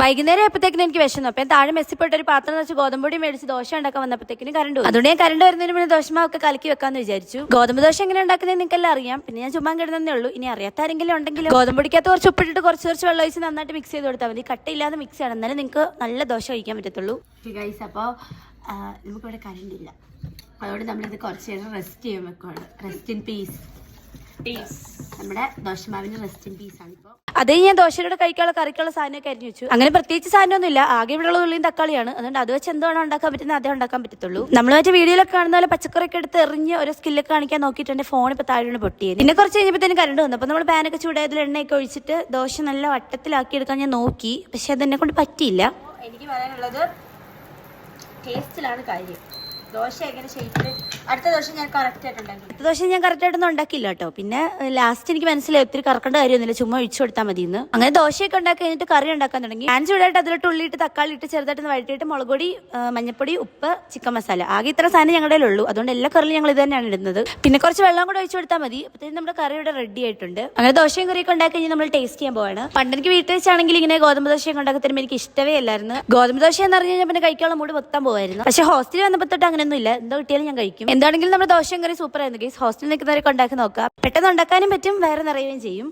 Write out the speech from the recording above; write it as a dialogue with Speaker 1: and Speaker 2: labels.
Speaker 1: വൈകുന്നേരം ആയപ്പോഴത്തേക്കിനും എനിക്ക് വിശന്നു. അപ്പം താഴെ മെസ്സിപ്പോയിട്ട് ഒരു പാത്രം വെച്ച് ഗോതമ്പൊടി മേടിച്ച് ദോശ ഉണ്ടാക്കാൻ വന്നപ്പോഴത്തേക്കിനും കറണ്ട് പോയി. അതുകൊണ്ട് ഞാൻ കറണ്ട് വരുന്നതിന് മുന്നേ ദോശമാവൊക്കെ കലക്കി വെക്കാന്ന് വിചാരിച്ചു. ഗോതമ്പ് ദോശ എങ്ങനെ ഉണ്ടാക്കുന്നത് നിങ്ങൾക്കെല്ലാം അറിയാം. പിന്നെ ഞാൻ ചുമ്മാ കിടന്നേ ഉള്ളൂ. ഇനി അറിയാത്ത ആരെങ്കിലും ഉണ്ടെങ്കിലും ഗോതമ്പൊടിക്കകത്ത് കുറച്ച് ഉപ്പിട്ടിട്ട് കുറച്ച് വെള്ളം ഒഴിച്ച് നന്നായിട്ട് മിക്സ് ചെയ്ത് കൊടുത്താൽ മതി. കട്ടയില്ലാതെ മിക്സ് ചെയ്യണം, എന്നാലും നിങ്ങൾക്ക് നല്ല ദോശ കഴിക്കാൻ പറ്റത്തുള്ളൂ. ഗൈസ്, അപ്പോൾ നമുക്കിവിടെ കറണ്ട് ഇല്ല, അതുകൊണ്ട് നമ്മളിത് കുറച്ച് നേരം റെസ്റ്റ് ചെയ്യാൻ വെക്കുവാണ്. Rest in peace. നമ്മുടെ ദോശമാവിന് റെസ്റ്റ് ഇൻ പീസ് ആണ് ഇപ്പോൾ. അതേ ഞാൻ ദോശയുടെ കഴിക്കാനുള്ള കറിക്കുള്ള സാധനമൊക്കെ അരിഞ്ഞു വെച്ചു. അങ്ങനെ പ്രത്യേകിച്ച് സാധനമൊന്നും ഇല്ല, ആകെ ഇവിടെയുള്ള ഉള്ളിയും തക്കാളിയാണ്. അതുകൊണ്ട് അത് വെച്ച് എന്താണോ ഉണ്ടാക്കാൻ പറ്റുന്നത് അതേ ഉണ്ടാക്കാൻ പറ്റത്തുള്ളൂ. നമ്മൾ മറ്റേ വീഡിയോയിലൊക്കെ കാണുന്ന പോലെ പച്ചക്കറിയൊക്കെ എടുത്ത് എറിഞ്ഞ് ഒരു സ്കില്ലൊക്കെ കാണിക്കാൻ നോക്കിയിട്ടുണ്ട്. ഫോൺ ഇപ്പോൾ താഴെ പൊട്ടിയത്. പിന്നെ കുറച്ച് കഴിഞ്ഞപ്പോഴത്തേനും കറണ്ട് വന്നു. അപ്പോൾ നമ്മൾ പാനൊക്കെ ചൂടായതിൽ എണ്ണയൊക്കെ ഒഴിച്ചിട്ട് ദോശ നല്ല വട്ടത്തിലാക്കി എടുക്കാൻ ഞാൻ നോക്കി, പക്ഷെ അതെന്നെ കൊണ്ട് പറ്റിയില്ല. എനിക്ക് പറയാനുള്ളത് ടേസ്റ്റിലാണ് കാര്യം. ദോശ എങ്ങനെ ഷേപ്പിൽ അടുത്ത ദോശ ഞാൻ കറക്റ്റായിട്ടൊന്നും ഉണ്ടാക്കിയില്ല കേട്ടോ. പിന്നെ ലാസ്റ്റ് എനിക്ക് മനസ്സിലായി ഒത്തിരി കറക്കേണ്ട കാര്യമൊന്നുമില്ല, ചുമ്മാ ഒഴിച്ചു കൊടുത്താൽ മതിയെന്ന്. അങ്ങനെ ദോശയൊക്കെ ഉണ്ടാക്കി കഴിഞ്ഞിട്ട് കറി ഉണ്ടാക്കാൻ തുടങ്ങി. ഞാൻ ചൂടായിട്ട് അതിലോട്ട് ഉള്ളിയിട്ട് തക്കാളി ഇട്ട് ചെറുതായിട്ട് വഴറ്റിയിട്ട് മുളക് പൊടി, മഞ്ഞപ്പൊടി, ഉപ്പ്, ചിക്കൻ മസാല, ആകെ ഇത്ര സാധനം ഞങ്ങളുടെ ഉള്ളൂ. അതുകൊണ്ട് എല്ലാ കറിയിലും ഞങ്ങൾ ഇത് തന്നെയാണ് ഇടുന്നത്. പിന്നെ കുറച്ച് വെള്ളം കൂടെ ഒഴിച്ചു കൊടുത്താൽ മതി. അപ്പോഴത്തേക്കും നമ്മുടെ കറി ഇവിടെ റെഡി ആയിട്ടുണ്ട്. അങ്ങനെ ദോശയും കറിയൊക്കെ ഉണ്ടാക്കി കഴിഞ്ഞാൽ നമ്മൾ ടേസ്റ്റ് ചെയ്യാൻ പോവാണ്. പണ്ട് എനിക്ക് വീട്ടിൽ വെച്ചാണെങ്കിൽ ഇങ്ങനെ ഗോതമ്പ് ദോശയൊക്കെ ഉണ്ടാക്കി തരുമ്പോൾ എനിക്ക് ഇഷ്ടമേ അല്ലായിരുന്നു. ഗോതമ്പ് ദോശ എന്ന് പറഞ്ഞു കഴിഞ്ഞാൽ പിന്നെ കഴിക്കാനുള്ള മൂഡ് മൊത്തം പോകായിരുന്നു. പക്ഷെ ഹോസ്റ്റലിൽ വന്നപ്പോൾ തൊട്ട് അങ്ങനെയൊന്നും ഇല്ല, എന്തോ കിട്ടിയാലും ഞാൻ കഴിക്കും. എന്താണെങ്കിലും നമ്മുടെ ദോശയും കറി സൂപ്പർ ആയിരുന്നു ഗൈസ്. ഹോസ്റ്റലിൽ നിൽക്കുന്നവരൊക്കെ ഉണ്ടാക്കി നോക്കാം. പെട്ടെന്ന് ഉണ്ടാക്കാനും പറ്റും, വേറെ നിറയുകയും ചെയ്യും.